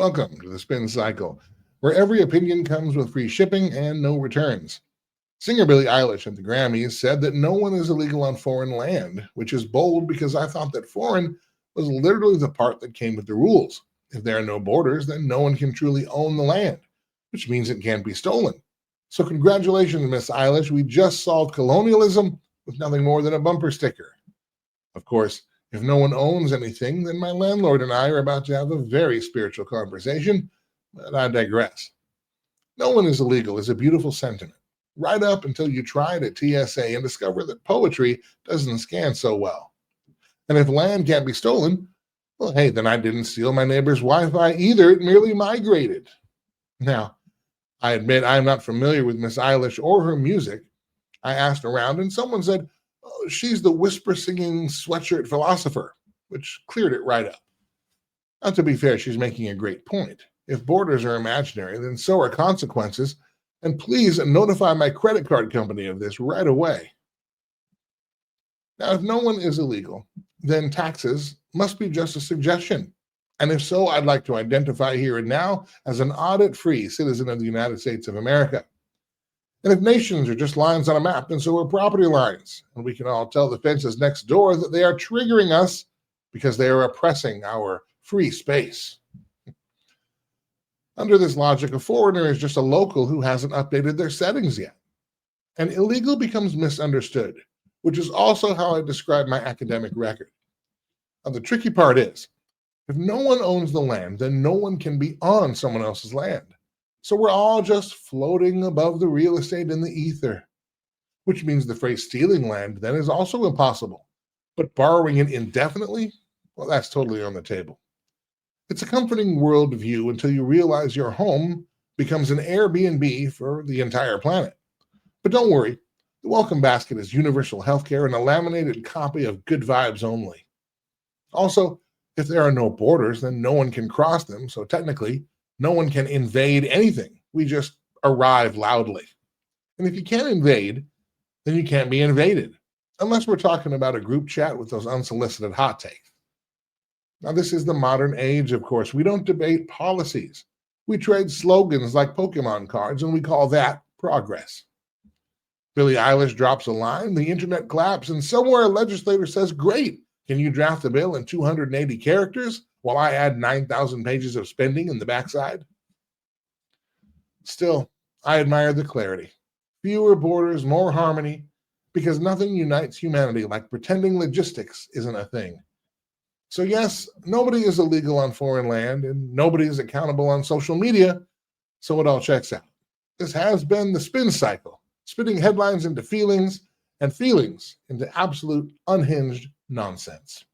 Welcome to the Spin Cycle, where every opinion comes with free shipping and no returns. Singer Billie Eilish at the Grammys said that no one is illegal on foreign land, which is bold because I thought that foreign was literally the part that came with the rules. If there are no borders, then no one can truly own the land, which means it can't be stolen. So congratulations, Miss Eilish. We just solved colonialism with nothing more than a bumper sticker. Of course, if no one owns anything, then my landlord and I are about to have a very spiritual conversation, but I digress. No one is illegal is a beautiful sentiment, right up until you try it at TSA and discover that poetry doesn't scan so well. And if land can't be stolen, well, hey, then I didn't steal my neighbor's Wi-Fi either. It merely migrated. Now, I admit I'm not familiar with Miss Eilish or her music. I asked around and someone said, oh, she's the whisper-singing sweatshirt philosopher, which cleared it right up. Now, to be fair, she's making a great point. If borders are imaginary, then so are consequences, and please notify my credit card company of this right away. Now, if no one is illegal, then taxes must be just a suggestion. And if so, I'd like to identify here and now as an audit-free citizen of the United States of America. And if nations are just lines on a map, then so are property lines. And we can all tell the fences next door that they are triggering us because they are oppressing our free space. Under this logic, a foreigner is just a local who hasn't updated their settings yet. And illegal becomes misunderstood, which is also how I describe my academic record. Now, the tricky part is, if no one owns the land, then no one can be on someone else's land. So we're all just floating above the real estate in the ether, which means the phrase stealing land then is also impossible. But borrowing it indefinitely, well, that's totally on the table. It's a comforting worldview until you realize your home becomes an Airbnb for the entire planet. But don't worry, the welcome basket is universal healthcare and a laminated copy of Good Vibes only. Also, if there are no borders, then no one can cross them, so technically, no one can invade anything. We just arrive loudly. And if you can't invade, then you can't be invaded, unless we're talking about a group chat with those unsolicited hot takes. Now, this is the modern age, of course. We don't debate policies. We trade slogans like Pokemon cards, and we call that progress. Billie Eilish drops a line, the internet claps, and somewhere a legislator says, great, can you draft a bill in 280 characters while I add 9,000 pages of spending in the backside? Still, I admire the clarity. Fewer borders, more harmony, because nothing unites humanity like pretending logistics isn't a thing. So yes, nobody is illegal on foreign land, and nobody is accountable on social media, so it all checks out. This has been the Spin Cycle, spitting headlines into feelings and feelings into absolute unhinged nonsense.